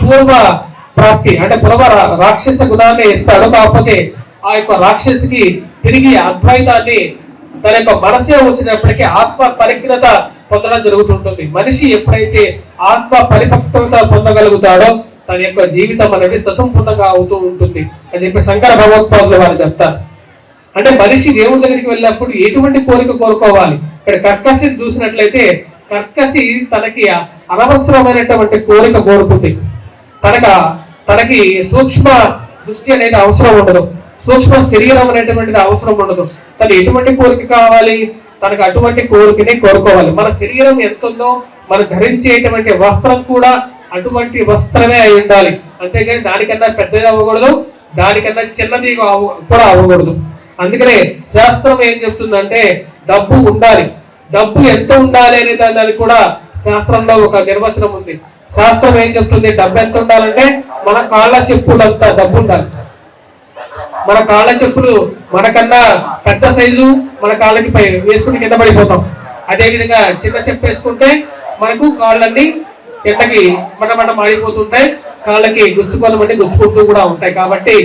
పూర్వ ప్రాప్తి అంటే పూర్వ రాక్షస గుణాన్ని ఇస్తాడు. కాకపోతే ఆ యొక్క రాక్షసికి తిరిగి అద్వైతాన్ని తన యొక్క మనసే వచ్చినప్పటికీ ఆత్మ పరిజ్ఞత పొందడం జరుగుతుంటుంది. మనిషి ఎప్పుడైతే ఆత్మ పరిపక్వత పొందగలుగుతాడో తన యొక్క జీవితం అనేది ససంపూర్ణంగా అవుతూ ఉంటుంది అని చెప్పి శంకర భగవత్పాదులు వారు చెప్తారు. అంటే మనిషి దేవుడి దగ్గరికి వెళ్ళినప్పుడు ఎటువంటి కోరిక కోరుకోవాలి. ఇక్కడ కర్కసి చూసినట్లయితే కర్కసి తనకి అనవసరమైనటువంటి కోరిక కోరుకుంది. తనకి సూక్ష్మ దృష్టి అనేది అవసరం ఉండదు, సూక్ష్మ శరీరం అనేటువంటిది అవసరం ఉండదు. తను ఎటువంటి కోరిక కావాలి, తనకు అటువంటి కోరికనే కోరుకోవాలి. మన శరీరం ఎంత ఉందో మనం ధరించేటువంటి వస్త్రం కూడా అటువంటి వస్త్రమే అయి ఉండాలి. అంతేగాని దానికన్నా పెద్దగా అవ్వకూడదు, దానికన్నా చిన్నది కూడా అవ్వకూడదు. అందుకనే శాస్త్రం ఏం చెప్తుందంటే డబ్బు ఉండాలి. డబ్బు ఎంత ఉండాలి అనే దానికి కూడా శాస్త్రంలో ఒక నిర్వచనం ఉంది. శాస్త్రం ఏం చెప్తుంది, డబ్బు ఎంత ఉండాలంటే మన కాళ్ళ చెప్పులంతా డబ్బు ఉండాలి. మన కాళ్ళ చెప్పులు మనకన్నా పెద్ద సైజు మన కాళ్ళకి పై వేసుకుని కింద పడిపోతాం. అదే విధంగా చిన్న చెప్పు వేసుకుంటే మనకు కాళ్ళన్నీ ఎండకి మటమట మాడిపోతుంటాయి, కాళ్ళకి గుచ్చుకుంటూ కూడా ఉంటాయి. కాబట్టి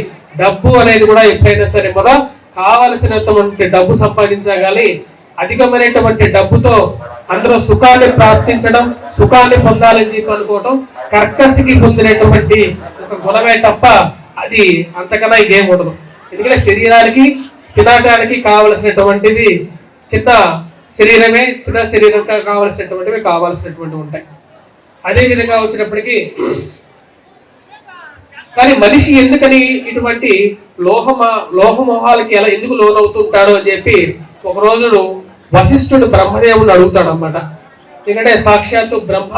డబ్బు అనేది కూడా ఎప్పుడైనా సరే మనం కావలసినటువంటి డబ్బు సంపాదించగాలి. అధికమైనటువంటి డబ్బుతో అందులో సుఖాన్ని ప్రాప్తించడం, సుఖాన్ని పొందాలని చెప్పి అనుకోవటం కర్కసికి పొందినటువంటి ఒక గుణమే తప్ప అది అంతకన్నా ఇదేం ఉండదు. ఎందుకంటే శరీరానికి తినడానికి కావలసినటువంటిది చిన్న శరీరమే, చిన్న శరీరం కావలసినటువంటివి కావాల్సినటువంటివి ఉంటాయి. అదే విధంగా వచ్చినప్పటికీ కానీ మనిషి ఎందుకని ఇటువంటి లోహమోహాలకి ఎలా ఎందుకు లోనవుతుంటాడు అని చెప్పి ఒక రోజు వశిష్ఠుడు బ్రహ్మదేవుడు అడుగుతాడు అన్నమాట. ఎందుకంటే సాక్షాత్తు బ్రహ్మ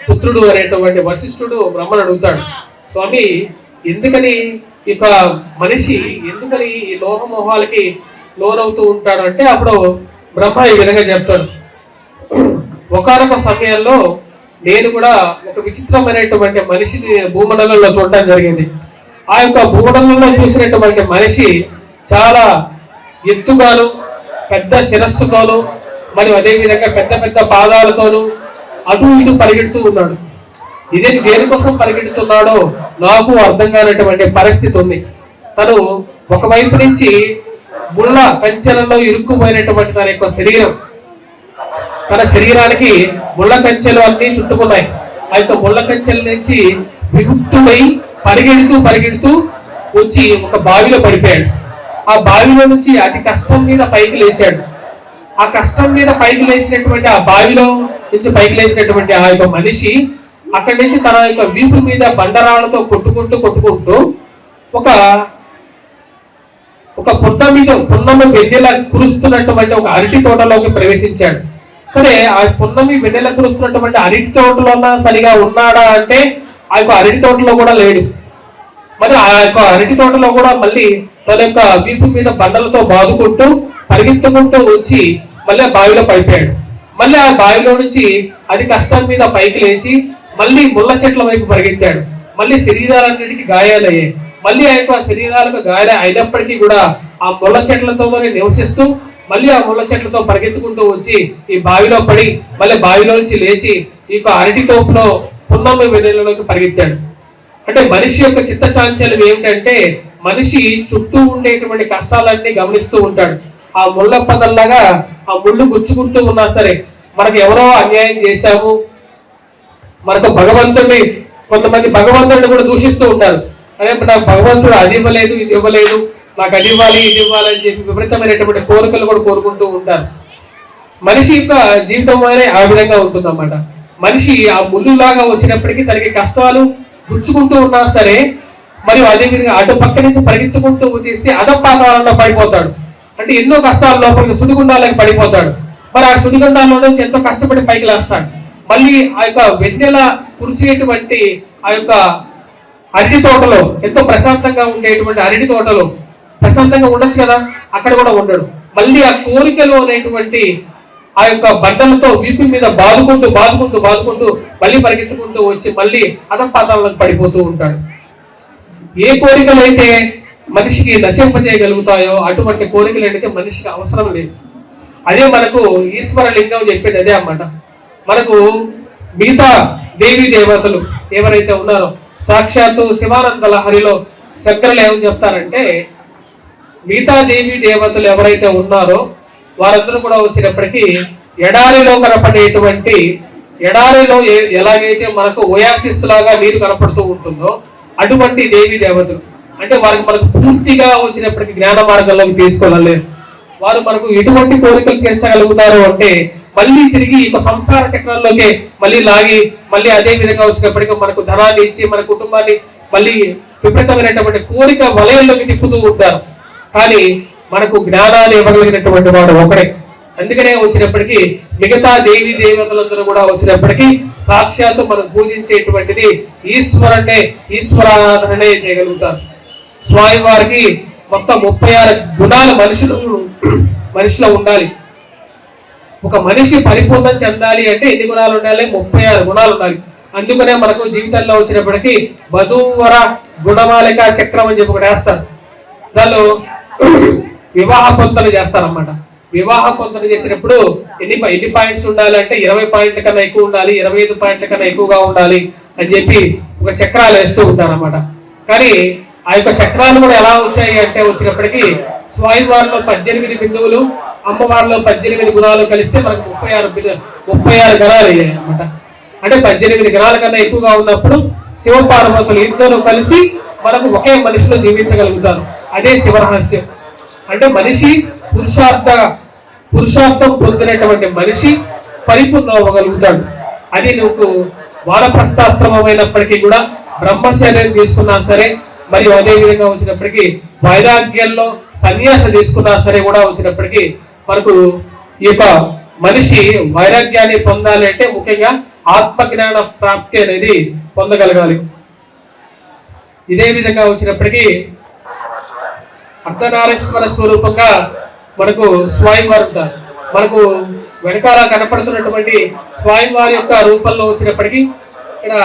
పుత్రుడు అనేటువంటి వశిష్ఠుడు బ్రహ్మను అడుగుతాడు, స్వామి ఎందుకని ఇక మనిషి ఎందుకని ఈ లోహమోహాలకి లోనవుతూ ఉంటాడు అంటే అప్పుడు బ్రహ్మ ఈ విధంగా చెప్తాడు, ఒకానొక సమయంలో నేను కూడా ఒక విచిత్రమైనటువంటి మనిషిని భూమండలంలో చూడటం జరిగింది. ఆ యొక్క భూమండలంలో చూసినటువంటి మనిషి చాలా ఎత్తుగాను పెద్ద శిరస్సుతోను మరియు అదేవిధంగా పెద్ద పెద్ద పాదాలతోనూ అటు ఇటు పరిగెడుతూ ఉన్నాడు. ఇదే దేనికోసం పరిగెడుతున్నాడో నాకు అర్థం కానటువంటి పరిస్థితి ఉంది. తను ఒకవైపు నుంచి ముళ్ళ కంచెలలో ఇరుక్కుపోయినటువంటి తన యొక్క శరీరం, తన శరీరానికి ముళ్ళ కంచెలు అన్ని చుట్టుకున్నాయి. ఆ యొక్క ముళ్ళ కంచెల నుంచి విముక్తుడై పరిగెడుతూ వచ్చి ఒక బావిలో పడిపోయాడు. ఆ బావిలో నుంచి అతి కష్టం మీద పైకి లేచాడు. ఆ కష్టం మీద పైకి లేచినటువంటి ఆ బావిలో నుంచి పైకి లేచినటువంటి ఆ యొక్క మనిషి అక్కడి నుంచి తన యొక్క వీపు మీద బండరాళ్లతో కొట్టుకుంటూ ఒక పున్నమి వెన్నెల కురుస్తున్నటువంటి ఒక అరటి తోటలోకి ప్రవేశించాడు. సరే ఆ పున్నమి వెన్నెల కురుస్తున్నటువంటి అరటి తోటలో సరిగా ఉన్నాడా అంటే ఆ యొక్క అరటి తోటలో కూడా లేడు. మరి ఆ యొక్క అరటి తోటలో కూడా మళ్ళీ తన యొక్క వీపు మీద బండలతో బాదుకుంటూ పరిగెత్తుకుంటూ వచ్చి మళ్ళీ ఆ బావిలో పడిపోయాడు. మళ్ళీ ఆ బావిలో నుంచి అది కష్టం మీద పైకి లేచి మళ్ళీ ముళ్ళ చెట్ల వైపు పరిగెత్తాడు. మళ్ళీ శరీరాలన్నిటికీ గాయాలయ్యాయి. మళ్ళీ ఆ యొక్క శరీరాలకు గాయాలు అయినప్పటికీ కూడా ఆ ముళ్ళ చెట్లతోనే నివసిస్తూ మళ్ళీ ఆ ముళ్ళ చెట్లతో పరిగెత్తుకుంటూ వచ్చి ఈ బావిలో పడి మళ్ళీ బావిలో నుంచి లేచి ఈ యొక్క అరటి తోపులో పున్నమి వెన్నెలలోకి పరిగెత్తాడు. అంటే మనిషి యొక్క చిత్త చాంచల్యం ఏమిటంటే మనిషి చుట్టూ ఉండేటువంటి కష్టాలన్నీ గమనిస్తూ ఉంటాడు. ఆ ముళ్ళ పదల్లాగా ఆ ముళ్ళు గుచ్చుకుంటూ ఉన్నా సరే మనకు ఎవరో అన్యాయం చేశాము, మనకు భగవంతుడిని కొంతమంది భగవంతుడిని కూడా దూషిస్తూ ఉంటారు. అదే నాకు భగవంతుడు అది ఇవ్వలేదు ఇది ఇవ్వలేదు, నాకు అది ఇవ్వాలి ఇది ఇవ్వాలి అని చెప్పి విపరీతమైనటువంటి కోరికలు కూడా కోరుకుంటూ ఉంటారు. మనిషి యొక్క జీవితం అనేది ఆ విధంగా ఉంటుందన్నమాట. మనిషి ఆ ముళ్ళులాగా వచ్చినప్పటికీ తనకి కష్టాలు గుచ్చుకుంటూ ఉన్నా సరే మరియు అదేవిధంగా అటు పక్క నుంచి పరిగెత్తుకుంటూ వచ్చేసి అధపాతాళంలో పడిపోతాడు. అంటే ఎన్నో కష్టాల లోపలికి సుడిగుండాలకు పడిపోతాడు. మరి ఆ సుడిగుండాల్లో నుంచి ఎంతో కష్టపడి పైకి లేస్తాడు. మళ్ళీ ఆ యొక్క వెన్నెల కురిచేటువంటి ఆ యొక్క అరటి తోటలో ఎంతో ప్రశాంతంగా ఉండేటువంటి అరటి తోటలో ప్రశాంతంగా ఉండొచ్చు కదా, అక్కడ కూడా ఉండడు. మళ్ళీ ఆ కోరికలో అనేటువంటి ఆ యొక్క బండలతో వీపు మీద బాదుకుంటూ మళ్ళీ పరిగెత్తుకుంటూ వచ్చి మళ్ళీ అధపాతాళంలోకి పడిపోతూ ఉంటాడు. ఏ కోరికలు అయితే మనిషికి నశింపజేయగలుగుతాయో అటువంటి కోరికలు అయితే మనిషికి అవసరం లేదు. అదే మనకు ఈశ్వర లింగం చెప్పేది అదే అన్నమాట. మనకు మిగతా దేవీ దేవతలు ఎవరైతే ఉన్నారో సాక్షాత్తు శివానంద లహరిలో శంకరులు ఏమని చెప్తారంటే, మిగతా దేవి దేవతలు ఎవరైతే ఉన్నారో వారందరూ కూడా వచ్చినప్పటికీ ఎడారిలో కనపడేటువంటి, ఎడారిలో ఎలాగైతే మనకు ఓయాసిస్ లాగా నీరు కనపడుతూ ఉంటుందో అటువంటి దేవి దేవతలు. అంటే వారికి మనకు పూర్తిగా వచ్చినప్పటికీ జ్ఞాన మార్గంలోకి తీసుకెళ్ళలేరు. వారు మనకు ఎటువంటి కోరికలు తీర్చగలుగుతారు అంటే మళ్ళీ తిరిగి ఒక సంసార చక్రంలోకి మళ్ళీ లాగి మళ్ళీ అదే విధంగా వచ్చినప్పటికీ మనకు ధనాన్ని ఇచ్చి మన కుటుంబాన్ని మళ్ళీ విపరీతమైనటువంటి కోరిక వలయంలోకి తిప్పుతూ ఉంటారు. కానీ మనకు జ్ఞానాన్ని ఇవ్వగలిగినటువంటి వాడు ఒకడే. అందుకనే వచ్చినప్పటికీ మిగతా దేవి దేవతలందరూ కూడా వచ్చినప్పటికీ సాక్షాత్తు మనం పూజించేటువంటిది ఈశ్వరారాధననే చేయగలుగుతారు. స్వామి వారికి మొత్తం 36 గుణాలు మనిషిలో ఉండాలి. ఒక మనిషి పరిపూర్ణం చెందాలి అంటే ఎన్ని గుణాలు ఉండాలి? 36 గుణాలు ఉండాలి. అందుకనే మనకు జీవితంలో వచ్చినప్పటికీ వధూవర గుణమాలిక చక్రం అని చెప్పి ఒకటి వేస్తారు. దానిలో వివాహ పొంతన చేస్తారన్నమాట. వివాహ పొంతన చేసినప్పుడు ఎన్ని పాయింట్స్ ఉండాలి అంటే 20 పాయింట్ల కన్నా ఎక్కువ ఉండాలి, 25 పాయింట్ల కన్నా ఎక్కువగా ఉండాలి అని చెప్పి ఒక చక్రాలు వేస్తూ ఉంటారన్నమాట. కానీ ఆ యొక్క చక్రాలు కూడా ఎలా వచ్చాయి అంటే వచ్చినప్పటికీ స్వామివారిలో 18 బిందువులు, అమ్మవారిలో 18 గుణాలు కలిస్తే మనకు 36 గణాలు అయ్యాయి అనమాట. అంటే 18 గణాల కన్నా ఎక్కువగా ఉన్నప్పుడు శివపార్వతులు ఇద్దరు కలిసి మనకు ఒకే మనిషిలో జీవించగలుగుతారు. అదే శివరహస్యం. అంటే మనిషి పురుషార్థం పొందినటువంటి మనిషి పరిపూర్ణ అవ్వగలుగుతాడు. అది నువ్వు వానప్రస్థాశ్రమమైనప్పటికీ కూడా బ్రహ్మచర్యం తీసుకున్నా సరే, మరియు అదే విధంగా వచ్చినప్పటికీ వైరాగ్యంలో సన్యాస తీసుకున్నా సరే కూడా వచ్చినప్పటికీ మనకు ఈ యొక్క మనిషి వైరాగ్యాన్ని పొందాలి అంటే ముఖ్యంగా ఆత్మజ్ఞాన ప్రాప్తి అనేది పొందగలగాలి. ఇదే విధంగా వచ్చినప్పటికీ అర్ధనారీశ్వర స్వరూపంగా మనకు స్వామివారు ఉంటారు. మనకు వెనకాల కనపడుతున్నటువంటి స్వామివారి యొక్క రూపంలో వచ్చినప్పటికీ ఇక్కడ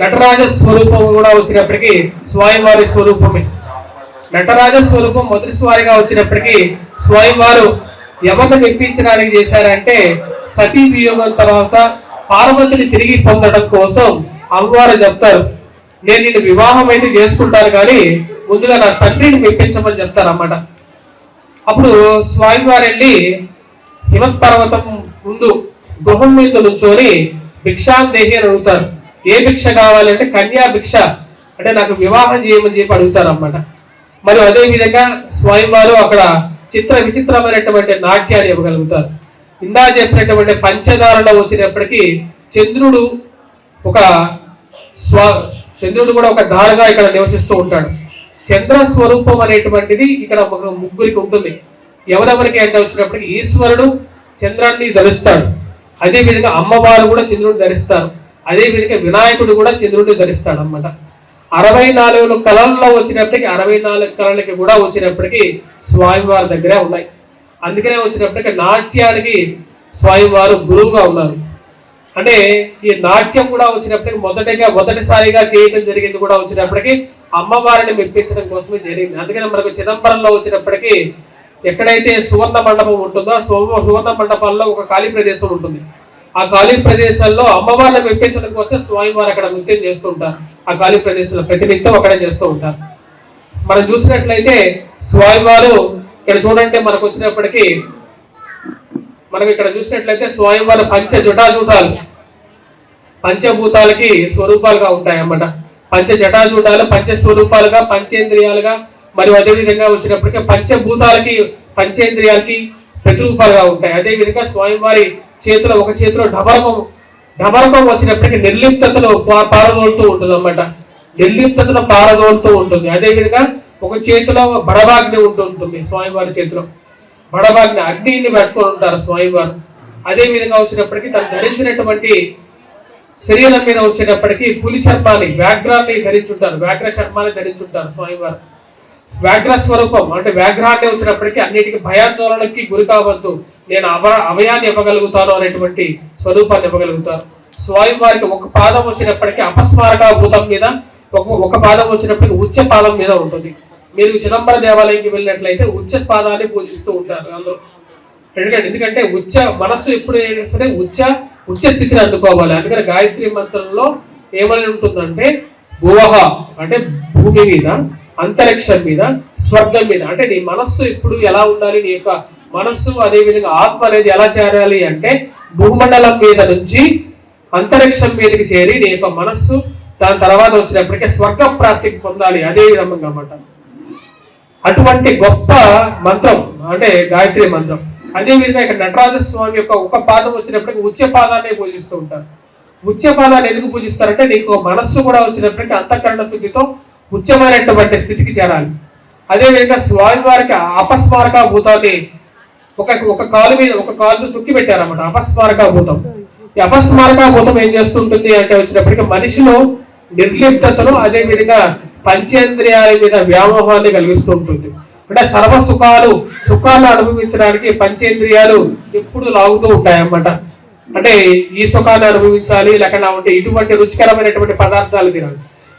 నటరాజ స్వరూపం కూడా వచ్చినప్పటికీ స్వామివారి స్వరూపమే. నటరాజ స్వరూపం మొదటిసారిగా వచ్చినప్పటికీ స్వామివారు ఎవరిని మెప్పించడానికి చేశారంటే సతీ వియోగం తర్వాత పార్వతిని తిరిగి పొందడం కోసం అమ్మవారు చెప్తారు, నేను నిన్ను వివాహం అయితే చేసుకుంటాను కానీ ముందుగా నా తండ్రిని మెప్పించమని చెప్తారు అన్నమాట. అప్పుడు స్వామివారు వెళ్ళి హిమత్ పర్వతం ముందు గృహం మీద నుంచొని భిక్షాందేహి అని అడుగుతారు. ఏ భిక్ష కావాలంటే కన్యా భిక్ష, అంటే నాకు వివాహం చేయమని చెప్పి అడుగుతారు అన్నమాట. మరియు అదే విధంగా స్వామివారు అక్కడ విచిత్రమైనటువంటి నాట్యాన్ని ఇవ్వగలుగుతారు. ఇందా చెప్పినటువంటి పంచదారలో వచ్చినప్పటికీ చంద్రుడు కూడా ఒక దారుగా ఇక్కడ నివసిస్తూ ఉంటాడు. చంద్ర స్వరూపం అనేటువంటిది ఇక్కడ ముగ్గురికి ఉంటుంది. ఎవరెవరికి అంటే వచ్చినప్పటికీ ఈశ్వరుడు చంద్రాన్ని ధరిస్తాడు, అదే విధంగా అమ్మవారు కూడా చంద్రుడిని ధరిస్తారు, అదే విధంగా వినాయకుడు కూడా చంద్రుడిని ధరిస్తాడు అన్నమాట. 64 కళల్లో వచ్చినప్పటికీ 64 కళలకి కూడా వచ్చినప్పటికీ స్వామివారి దగ్గరే ఉన్నాయి. అందుకనే వచ్చినప్పటికీ నాట్యానికి స్వామివారు గురువుగా ఉన్నారు. అంటే ఈ నాట్యం కూడా వచ్చినప్పటికీ మొదటిసారిగా చేయటం జరిగింది కూడా వచ్చినప్పటికీ అమ్మవారిని మెప్పించడం కోసమే జరిగింది. అందుకని మనకు చిదంబరంలో వచ్చినప్పటికీ ఎక్కడైతే సువర్ణ మండపం ఉంటుందో సువర్ణ మండపాల్లో ఒక ఖాళీ ప్రదేశం ఉంటుంది. ఆ ఖాళీ ప్రదేశాల్లో అమ్మవారిని మెప్పించడం కోసం స్వామివారు అక్కడ నృత్యం చేస్తూ ఉంటారు. ఆ ఖాళీ ప్రదేశంలో ప్రతినిత్యం అక్కడే చేస్తూ ఉంటారు. మనం చూసినట్లయితే స్వామివారు ఇక్కడ చూడండి మనకు వచ్చినప్పటికీ ఇక్కడ చూసినట్లయితే స్వామివారు జటాజూటాలు పంచభూతాలకి స్వరూపాలుగా ఉంటాయి అన్నమాట. జటాజూటాలు పంచస్వరూపాలుగా, పంచేంద్రియాలుగా, మరియు అదేవిధంగా వచ్చినప్పటికీ పంచేంద్రియాలకి ప్రతిరూపాలుగా ఉంటాయి. అదేవిధంగా స్వామివారి చేతిలో ఒక చేతిలో ఢమరకం వచ్చినప్పటికీ నిర్లిప్తతలో పారదోలుతూ ఉంటుంది అన్నమాట. నిర్లిప్తతను పారదోలుతూ ఉంటుంది. అదేవిధంగా ఒక చేతిలో బడవాగ్ని ఉంటుంది. స్వామివారి చేతిలో బడవాగ్ని అగ్నిని పెట్టుకొని ఉంటారు స్వామివారు. అదే విధంగా వచ్చినప్పటికీ తను ధరించినటువంటి శరీరం మీద వచ్చేటప్పటికీ పులి చర్మాన్ని వ్యాఘ్రాన్ని ధరించుంటారు, వ్యాఘ్ర చర్మాన్ని ధరించుంటారు స్వామివారు. వ్యాఘ్ర స్వరూపం అంటే వ్యాఘ్రాన్ని వచ్చినప్పటికీ అన్నిటికీ భయాందోళనకి గురి కావద్దు, నేను అభయాన్ని ఇవ్వగలుగుతాను అనేటువంటి స్వరూపాన్ని ఇవ్వగలుగుతారు. స్వామివారికి ఒక పాదం వచ్చినప్పటికీ అపస్మారక భూతం మీద, ఒక పాదం వచ్చినప్పటికీ ఉచ్చ పాదం మీద ఉంటుంది. మీరు చిదంబర దేవాలయంకి వెళ్ళినట్లయితే ఉచ్చ పాదాన్ని పూజిస్తూ ఉంటారు అందరూ. ఎందుకంటే మనస్సు ఎప్పుడు సరే ఉచ్చ స్థితిని అందుకోవాలి. అందుకని గాయత్రి మంత్రంలో ఏమని ఉంటుందంటే భువః అంటే భూమి మీద, అంతరిక్షం మీద, స్వర్గం మీద. అంటే నీ మనస్సు ఇప్పుడు ఎలా ఉండాలి, నీ యొక్క మనస్సు అదే విధంగా ఆత్మ అనేది ఎలా చేరాలి అంటే భూమండలం మీద నుంచి అంతరిక్షం మీదకి చేరి నీ యొక్క మనస్సు దాని తర్వాత వచ్చినప్పటికీ స్వర్గ ప్రాప్తికి పొందాలి. అదే విధంగా అన్నమాట. అటువంటి గొప్ప మంత్రం అంటే గాయత్రి మంత్రం. అదే విధంగా ఇక్కడ నటరాజ స్వామి యొక్క ఒక పాదం వచ్చినప్పటికీ ఉచ్చ పాదాన్ని పూజిస్తూ ఉంటారు. ఉచ్చ పాదాన్ని ఎందుకు పూజిస్తారంటే నీకు మనస్సు కూడా వచ్చినప్పటికీ అంతఃకరణ శుద్ధితో ఉచ్చమైనటువంటి స్థితికి చేరాలి. అదే విధంగా స్వామి వారికి అపస్మారక భూతాన్ని ఒక కాలు మీద ఒక కాలు తొక్కి పెట్టారన్నమాట. అపస్మారక భూతం. ఈ అపస్మారక భూతం ఏం చేస్తుంటుంది అంటే వచ్చినప్పటికీ మనిషిలో నిర్లిప్తతను అదే విధంగా పంచేంద్రియాల మీద వ్యామోహాన్ని కలిగిస్తూ ఉంటుంది. అంటే సర్వ సుఖాలు అనుభవించడానికి పంచేంద్రియాలు ఎప్పుడు లాగుతూ ఉంటాయన్నమాట. అంటే ఈ సుఖాన్ని అనుభవించాలి, లేకుండా ఉంటే ఇటువంటి రుచికరమైనటువంటి పదార్థాలు తినాలి.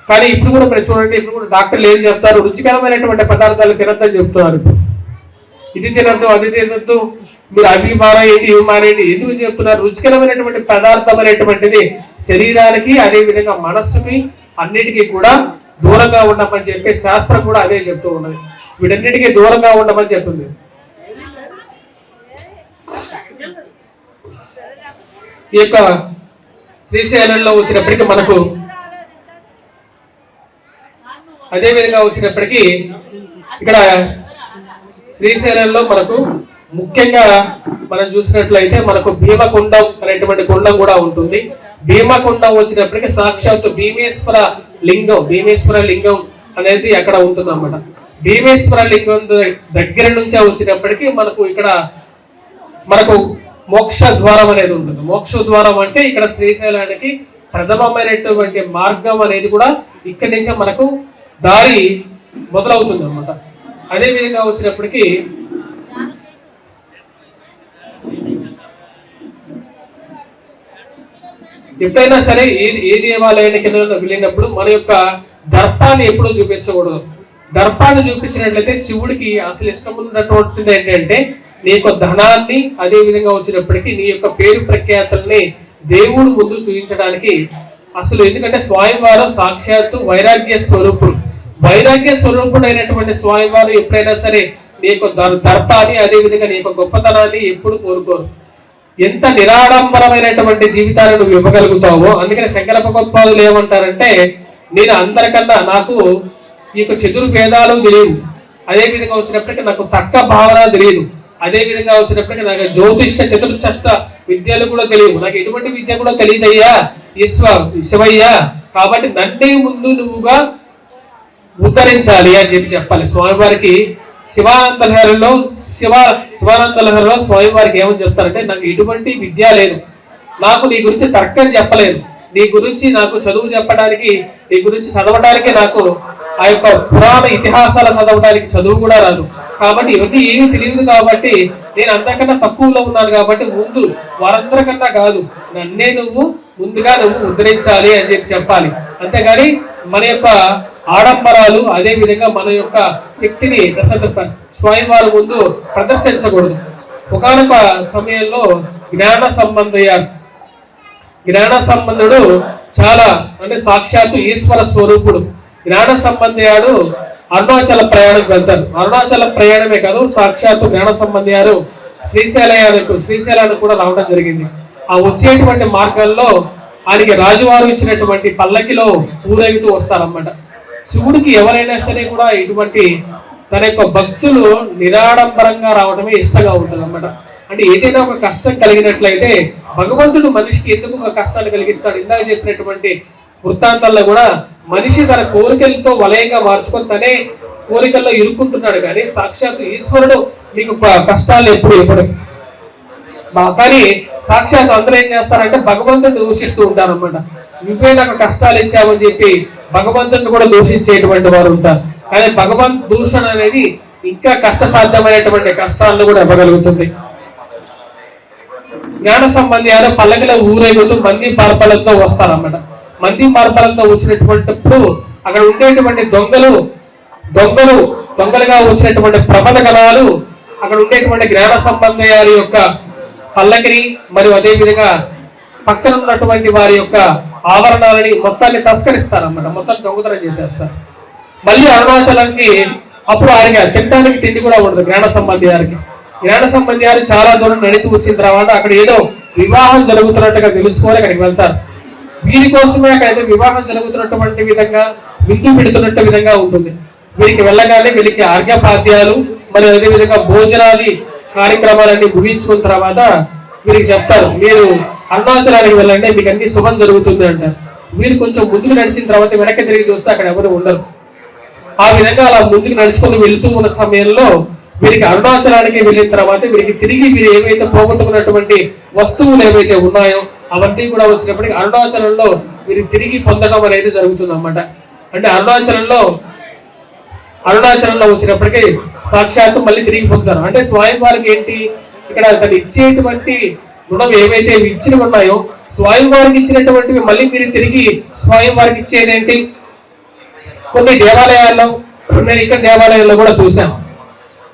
కానీ ఇప్పుడు కూడా మీరు చూడండి, ఇప్పుడు కూడా డాక్టర్లు ఏం చెప్తారు, రుచికరమైనటువంటి పదార్థాలు తినద్దని చెప్తున్నారు. ఇది తినద్దు, అది తినద్దు, మీరు అవి మానేయండి, ఇవి మానేయండి. ఎందుకు చెప్తున్నారు? రుచికరమైనటువంటి పదార్థం అనేటువంటిది శరీరానికి అదే విధంగా మనస్సుకి అన్నిటికీ కూడా దూరంగా ఉండమని చెప్పి శాస్త్రం కూడా అదే చెప్తూ ఉన్నది. వీటన్నిటికీ దూరంగా ఉండమని చెప్తుంది. ఈ యొక్క శ్రీశైలంలో వచ్చినప్పటికీ మనకు అదే విధంగా వచ్చినప్పటికీ ఇక్కడ శ్రీశైలంలో మనకు ముఖ్యంగా మనం చూసినట్లయితే మనకు భీమకుండం అనేటువంటి కుండం కూడా ఉంటుంది. భీమకుండం వచ్చినప్పటికీ సాక్షాత్తు భీమేశ్వర లింగం అనేది అక్కడ ఉంటుంది అన్నమాట. భీమేశ్వర లింగం దగ్గర నుంచే వచ్చినప్పటికీ మనకు ఇక్కడ మనకు మోక్ష ద్వారం అనేది ఉంటుంది. మోక్ష ద్వారం అంటే ఇక్కడ శ్రీశైలానికి ప్రథమమైనటువంటి మార్గం అనేది కూడా ఇక్కడి నుంచే మనకు దారి మొదలవుతుంది అన్నమాట. అదే విధంగా వచ్చినప్పటికీ ఎప్పుడైనా సరే ఏ దేవాలయానికి వెళ్ళినప్పుడు మన యొక్క దర్పాన్ని ఎప్పుడూ చూపించకూడదు. దర్పాన్ని చూపించినట్లయితే శివుడికి అసలు ఇష్టం ఉన్నటువంటిది ఏంటంటే నీ యొక్క ధనాన్ని అదే విధంగా వచ్చినప్పటికీ నీ యొక్క పేరు ప్రఖ్యాతుల్ని దేవుడు ముందు చూపించడానికి అసలు. ఎందుకంటే స్వామివారు సాక్షాత్తు వైరాగ్య స్వరూపుడైనటువంటి స్వామివారు ఎప్పుడైనా సరే నీ యొక్క దర్పాన్ని అదే విధంగా నీ యొక్క గొప్పతనాన్ని ఎప్పుడు కోరుకోరు. ఎంత నిరాడంబరమైనటువంటి జీవితాన్ని నువ్వు ఇవ్వగలుగుతావో. అందుకని శంకర భగవత్పాదులు ఏమంటారంటే నేను అందరికన్నా నాకు ఈ యొక్క చతుర్వేదాలు తెలియదు, అదే విధంగా వచ్చినప్పటికీ నాకు తక్క భావన తెలియదు, అదే విధంగా వచ్చినప్పటికీ నాకు జ్యోతిష్య చతుర్షష్ట విద్యలు కూడా తెలియదు, నాకు ఎటువంటి విద్య కూడా తెలియదయ్యా శివయ్యా, కాబట్టి నన్నే ముందు నువ్వుగా ఉద్ధరించాలి అని చెప్పాలి. స్వామివారికి శివానంద లహరిలో స్వామివారికి ఏమని చెప్తారంటే నాకు ఎటువంటి విద్య లేదు, నాకు నీ గురించి తర్కం చెప్పలేదు, నీ గురించి నాకు చదువు చెప్పడానికి, నీ గురించి చదవడానికి నాకు ఆ యొక్క పురాణ ఇతిహాసాలు చదవడానికి చదువు కూడా రాదు, కాబట్టి ఇవన్నీ ఏమీ తెలియదు, కాబట్టి నేను అంతకన్నా తక్కువలో ఉన్నాను, కాబట్టి ముందు వారందరికన్నా కాదు నన్నే నువ్వు ముందుగా ఉద్ధరించాలి అని చెప్పాలి. అంతేగాని మన యొక్క ఆడంబరాలు అదే విధంగా మన యొక్క శక్తిని స్వయంవారి ముందు ప్రదర్శించకూడదు. ఒకానొక సమయంలో జ్ఞాన సంబంధుడు చాలా అంటే సాక్షాత్తు ఈశ్వర స్వరూపుడు జ్ఞాన సంబంధియాడు అరుణాచల ప్రయాణం వెళ్తారు. అరుణాచల ప్రయాణమే కాదు సాక్షాత్తు జ్ఞాన సంబంధియారు శ్రీశైలానికి కూడా రావడం జరిగింది. ఆ వచ్చేటువంటి మార్గంలో ఆయనకి రాజువారు ఇచ్చినటువంటి పల్లకిలో ఊరేగుతూ వస్తారన్నమాట. శివుడికి ఎవరైనా సరే కూడా ఇటువంటి తన యొక్క భక్తులు నిరాడంబరంగా రావడమే ఇష్టంగా ఉంటుంది అన్నమాట. అంటే ఏదైనా ఒక కష్టం కలిగినట్లయితే భగవంతుడు మనిషికి ఎందుకు ఒక కష్టాన్ని కలిగిస్తాడు. ఇందాక చెప్పినటువంటి వృత్తాంతాల్లో కూడా మనిషి తన కోరికలతో వలయంగా మార్చుకొని తనే కోరికల్లో ఇరుక్కుంటున్నాడు, కానీ సాక్షాత్తు ఈశ్వరుడు మీకు కష్టాలు ఎప్పుడు ఇవ్వడు. కానీ సాక్షాత్తు అందరూ ఏం చేస్తారంటే భగవంతుడిని దూషిస్తూ ఉంటారు అనమాట. నువ్వే నాకు కష్టాలు ఇచ్చావని చెప్పి భగవంతుడిని కూడా దూషించేటువంటి వారు ఉంటారు. కానీ భగవంత్ దూషణ అనేది ఇంకా కష్టసాధ్యమైనటువంటి కష్టాలను కూడా ఇవ్వగలుగుతుంది. జ్ఞాన సంబంధియాలు పల్లకిలో ఊరేగుతూ మంది పార్పలతో వస్తారన్నమాట. మంది పార్పలతో వచ్చినటువంటిప్పుడు అక్కడ ఉండేటువంటి దొంగలుగా వచ్చినటువంటి ప్రమద గణాలు అక్కడ ఉండేటువంటి జ్ఞాన సంబంధియాల యొక్క పల్లకిని మరియు అదే విధంగా పక్కన ఉన్నటువంటి వారి యొక్క ఆవరణాలని మొత్తాన్ని తస్కరిస్తారన్నమాట, మొత్తాన్ని దొంగతనం చేసేస్తారు. మళ్ళీ అరుణాచలానికి అప్పుడు ఆయన తినడానికి తిండి కూడా ఉండదు. జ్ఞాన సంబంధి గారు చాలా దూరం నడిచి వచ్చిన తర్వాత అక్కడ ఏదో వివాహం జరుగుతున్నట్టుగా తెలుసుకొని అక్కడికి వెళ్తారు. వీరి కోసమే అక్కడ ఏదో వివాహం జరుగుతున్నటువంటి విధంగా విందు పెడుతున్నట్టు విధంగా ఉంటుంది. వీరికి వెళ్ళగానే వీరికి అర్ఘ్యపాద్యాలు మరి అదేవిధంగా భోజనాది కార్యక్రమాలన్నీ ముగించుకున్న తర్వాత వీరికి చెప్తారు, మీరు అరుణాచలానికి వెళ్ళండి, మీకు అన్ని శుభం జరుగుతుంది అంటారు. వీరు కొంచెం ముందుకు నడిచిన తర్వాత వెనక్కి తిరిగి చూస్తే అక్కడ ఎవరు ఉండరు. ఆ విధంగా అలా ముందుకు నడుచుకొని వెళ్తూ ఉన్న సమయంలో వీరికి అరుణాచలానికి వెళ్ళిన తర్వాత వీరికి తిరిగి వీరు ఏవైతే పోగొట్టుకున్నటువంటి వస్తువులు ఏవైతే ఉన్నాయో అవన్నీ కూడా వచ్చినప్పటికీ అరుణాచలంలో వీరికి తిరిగి పొందడం అనేది జరుగుతుంది అన్నమాట. అంటే అరుణాచలంలో వచ్చినప్పటికీ సాక్షాత్తు మళ్ళీ తిరిగి పొందుతారు. అంటే స్వయం వారికి ఏంటి, ఇక్కడ తను ఇచ్చేటువంటి రుణం ఏవైతే ఇచ్చినవి ఉన్నాయో స్వయం వారికి ఇచ్చినటువంటివి మళ్ళీ మీరు తిరిగి స్వయం వారికి ఇచ్చేదేంటి. కొన్ని దేవాలయాల్లో, నేను ఇక్కడ దేవాలయాల్లో కూడా చూశాను,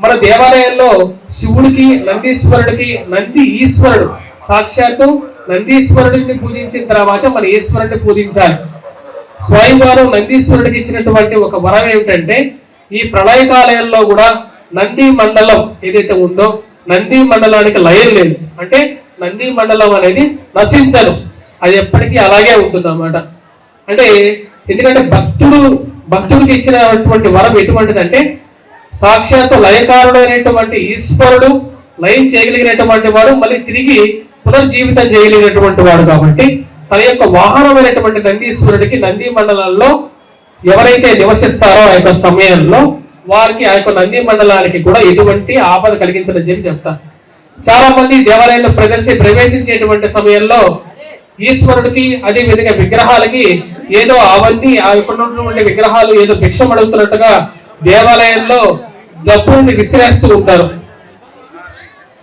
మన దేవాలయాల్లో శివుడికి నందీశ్వరుడికి నంది ఈశ్వరుడు సాక్షాత్తు నందీశ్వరుడిని పూజించిన తర్వాత మన ఈశ్వరుడిని పూజించాలి. స్వయం వారు నందీశ్వరుడికి ఇచ్చినటువంటి ఒక వరం ఏమిటంటే ఈ ప్రళయకాలయంలో కూడా నంది మండలం ఏదైతే ఉందో నంది మండలానికి లయం లేదు. అంటే నంది మండలం అనేది నశించదు, అది ఎప్పటికీ అలాగే ఉంటుంది అన్నమాట. అంటే ఎందుకంటే భక్తుడికి ఇచ్చినటువంటి వరం ఎటువంటిదంటే సాక్షాత్తు లయకారుడైనటువంటి ఈశ్వరుడు లయం చేయగలిగినటువంటి వాడు మళ్ళీ తిరిగి పునర్జీవితం చేయగలిగినటువంటి వాడు. కాబట్టి తన యొక్క వాహనమైనటువంటి నందీశ్వరుడికి నంది మండలంలో ఎవరైతే నివసిస్తారో ఆ యొక్క సమయంలో వారికి ఆ యొక్క నంది మండలానికి కూడా ఎటువంటి ఆపద కలిగించదని చెప్పి చెప్తారు. చాలా మంది దేవాలయంలో ప్రవేశించేటువంటి సమయంలో ఈశ్వరుడికి అదే విధంగా విగ్రహాలకి ఏదో అవన్నీ ఆ ఉన్నటువంటి విగ్రహాలు ఏదో భిక్షం అడుగుతున్నట్టుగా దేవాలయంలో డబ్బుని విసిరేస్తూ ఉంటారు.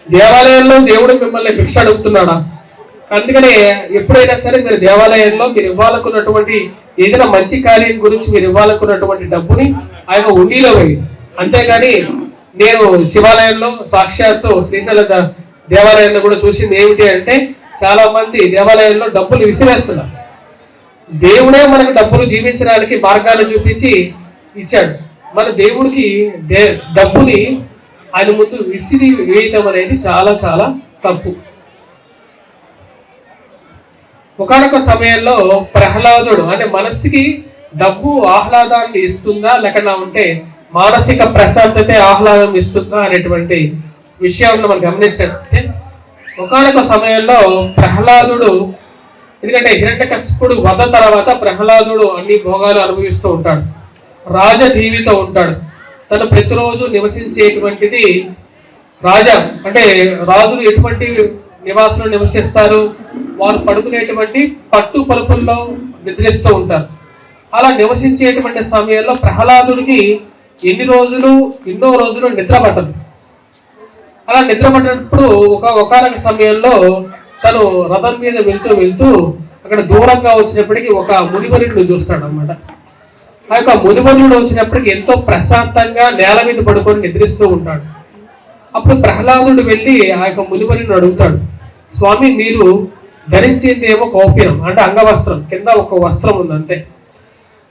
దేవాలయంలో దేవుడు మిమ్మల్ని భిక్ష అడుగుతున్నాడా? అందుకనే ఎప్పుడైనా సరే మీరు దేవాలయంలో మీరు ఇవ్వాలనుకున్నటువంటి ఏదైనా మంచి కార్యం గురించి మీరు ఇవ్వాలనుకున్నటువంటి డబ్బుని ఆ యొక్క ఉండిలో వేయి. అంతేగాని నేను శివాలయంలో సాక్షాత్తు శ్రీశైల దేవాలయంలో కూడా చూసింది ఏమిటి అంటే చాలా మంది దేవాలయంలో డబ్బులు విసిరేస్తున్నారు. దేవుడే మనకు డబ్బులు జీవించడానికి మార్గాన్ని చూపించి ఇచ్చాడు. మన దేవుడికి డబ్బుని ఆయన ముందు విసిరి వేయటం అనేది చాలా చాలా తప్పు. ఒకనొక సమయంలో ప్రహ్లాదుడు అంటే మనస్సుకి డబ్బు ఆహ్లాదాన్ని ఇస్తుందా లేకుండా ఉంటే మానసిక ప్రశాంతత ఆహ్లాదం ఇస్తుందా అనేటువంటి విషయాన్ని మనం గమనించినట్లయితే ఒకనొక సమయంలో ప్రహ్లాదుడు, ఎందుకంటే హిరణ్యకశిపుడు వధ తర్వాత ప్రహ్లాదుడు అన్ని భోగాలు అనుభవిస్తూ ఉంటాడు, రాజజీవితో ఉంటాడు. తను ప్రతిరోజు నివసించేటువంటిది అంటే రాజులు ఎటువంటి నివాసంలో నివసిస్తారు, వారు పడుకునేటువంటి పట్టు పరుపుల్లో నిద్రిస్తూ ఉంటారు. అలా నివసించేటువంటి సమయంలో ప్రహ్లాదుడికి ఎన్నో రోజులు నిద్ర పట్టదు. అలా నిద్ర పట్టినప్పుడు ఒకనొక సమయంలో తను రథం మీద వెళ్తూ అక్కడ దూరంగా వచ్చినప్పటికీ ఒక మునివరుడిని చూస్తాడు అనమాట. ఆ యొక్క మునివరుడు వచ్చినప్పటికీ ఎంతో ప్రశాంతంగా నేల మీద పడుకొని నిద్రిస్తూ ఉంటాడు. అప్పుడు ప్రహ్లాదుడు వెళ్ళి ఆ యొక్క మునివరుడిని అడుగుతాడు, స్వామి మీరు ధరించిందేమో కౌపీనం అంటే అంగవస్త్రం, కింద ఒక వస్త్రం ఉంది అంతే,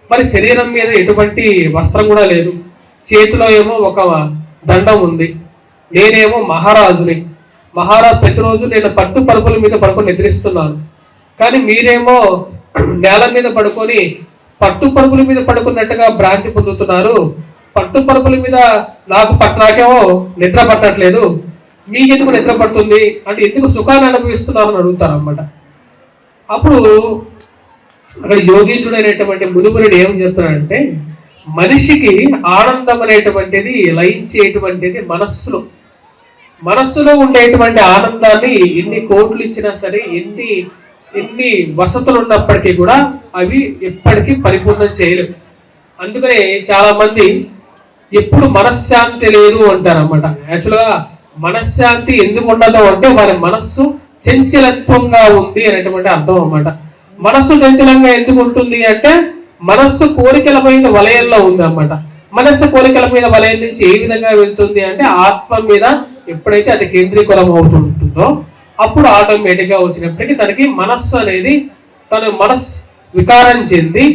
మరి శరీరం మీద ఎటువంటి వస్త్రం కూడా లేదు, చేతిలో ఏమో ఒక దండం ఉంది, నేనేమో మహారాజుని, ప్రతిరోజు నేను పట్టు పరుపుల మీద పడుకొని నిద్రిస్తున్నాను, కానీ మీరేమో నేల మీద పడుకొని పట్టు పరుపుల మీద పడుకున్నట్టుగా భ్రాంతి పొందుతున్నారు, పట్టు పరుపుల మీద నాకేమో నిద్ర పట్టట్లేదు, మీకెందుకు నిద్ర పడుతుంది అంటే ఎందుకు సుఖాన్ని అనుభవిస్తున్నారని అడుగుతారు అన్నమాట. అప్పుడు అక్కడ యోగీంద్రుడైనటువంటి మునిమునుడు ఏం చెప్తున్నాడంటే మనిషికి ఆనందం అనేటువంటిది లయించేటువంటిది మనస్సులో ఉండేటువంటి ఆనందాన్ని ఎన్ని కోట్లు ఇచ్చినా సరే ఎన్ని వసతులు ఉన్నప్పటికీ కూడా అవి ఎప్పటికీ పరిపూర్ణం చేయలేవు. అందుకనే చాలా మంది ఎప్పుడు మనశ్శాంతి లేదు అంటారు అన్నమాట. యాక్చువల్గా మనశ్శాంతి ఎందుకు ఉండదు అంటే వారి మనస్సు చంచలత్వంగా ఉంది అనేటువంటి అర్థం అన్నమాట. మనస్సు చంచలంగా ఎందుకు ఉంటుంది అంటే మనస్సు కోరికల మీద వలయంలో ఉంది అన్నమాట. మనస్సు కోరికల మీద వలయం నుంచి ఏ విధంగా వెళ్తుంది అంటే ఆత్మ మీద ఎప్పుడైతే అది కేంద్రీకరం అవుతుంటుందో అప్పుడు ఆటోమేటిక్గా వచ్చినప్పటికీ తనకి మనస్సు అనేది తన వికారం చెంది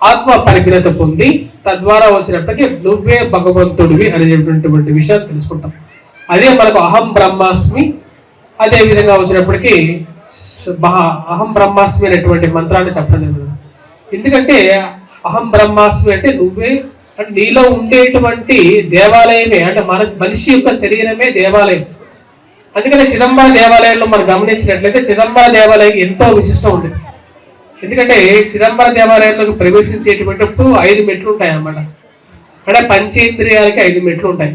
ఆత్మ పరిజ్ఞత పొంది తద్వారా వచ్చినప్పటికీ నువ్వే భగవంతుడివి అనేటువంటి విషయాన్ని తెలుసుకుంటాం. అదే మనకు అహం బ్రహ్మాస్మి, అదే విధంగా వచ్చినప్పటికీ అహం బ్రహ్మాస్మి అనేటువంటి మంత్రాన్ని చెప్పడం జరుగుతుంది. ఎందుకంటే అహం బ్రహ్మాస్మి అంటే నువ్వే, అంటే నీలో ఉండేటువంటి దేవాలయమే, అంటే మనిషి యొక్క శరీరమే దేవాలయం. అందుకని చిదంబర దేవాలయంలో మనం గమనించినట్లయితే చిదంబర దేవాలయం ఎంతో విశిష్టం ఉంది. ఎందుకంటే చిదంబర దేవాలయంలోకి ప్రవేశించేటప్పుడు 5 మెట్లు ఉంటాయి అన్నమాట. అంటే పంచేంద్రియాలకి 5 మెట్లు ఉంటాయి.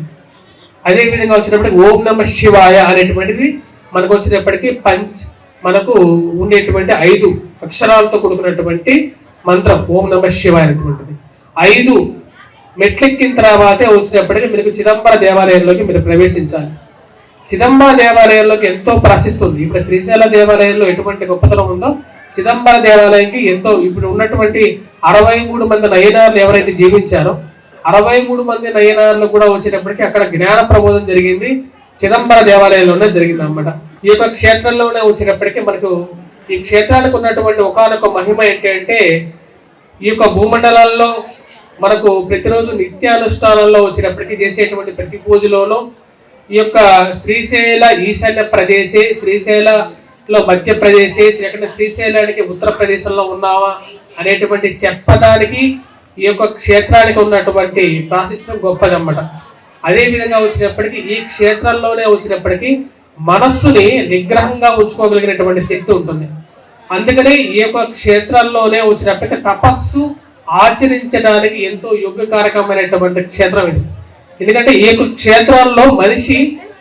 అదే విధంగా వచ్చినప్పటికి ఓం నమ శివాయ అనేటువంటిది మనకు వచ్చినప్పటికీ మనకు ఉండేటువంటి 5 అక్షరాలతో కూడుకున్నటువంటి మంత్రం ఓం నమ శివాయ అనేటువంటిది. 5 మెట్లెక్కిన తర్వాతే వచ్చినప్పటికీ మీకు చిదంబర దేవాలయంలోకి మీరు ప్రవేశించాలి. చిదంబర దేవాలయంలోకి ఎంతో ప్రసిస్తుంది. ఇప్పుడు శ్రీశైల దేవాలయంలో ఎటువంటి గొప్పతనం ఉందో చిదంబర దేవాలయంకి ఎంతో, ఇప్పుడు ఉన్నటువంటి 63 మంది నయనార్లు ఎవరైతే జీవించారో 63 మంది నయనార్లు కూడా వచ్చేటప్పటికి అక్కడ జ్ఞాన ప్రబోధం జరిగింది చిదంబర దేవాలయంలోనే జరిగింది అన్నమాట. ఈ యొక్క క్షేత్రంలోనే వచ్చేటప్పటికి మనకు ఈ క్షేత్రానికి ఉన్నటువంటి ఒకానొక మహిమ ఏంటంటే ఈ యొక్క భూమండలాల్లో మనకు ప్రతిరోజు నిత్యానుష్ఠానంలో వచ్చేటప్పటికి చేసేటువంటి ప్రతి పూజలోనూ ఈ యొక్క శ్రీశైల ఈశాన్య ప్రదేశే, శ్రీశైలలో మధ్యప్రదేశే, లేకుంటే శ్రీశైలానికి ఉత్తరప్రదేశంలో ఉన్నావా అనేటువంటి చెప్పడానికి ఈ యొక్క క్షేత్రానికి ఉన్నటువంటి ప్రాశస్త్యం గొప్పదన్నమాట. అదే విధంగా వచ్చినప్పటికీ ఈ క్షేత్రంలోనే వచ్చినప్పటికీ మనస్సుని నిగ్రహంగా ఉంచుకోగలిగినటువంటి శక్తి ఉంటుంది. అందుకనే ఈ యొక్క క్షేత్రంలోనే వచ్చినప్పటికీ తపస్సు ఆచరించడానికి ఎంతో యోగ్యకారకమైనటువంటి క్షేత్రం ఇది. ఎందుకంటే ఈ యొక్క క్షేత్రాల్లో మనిషి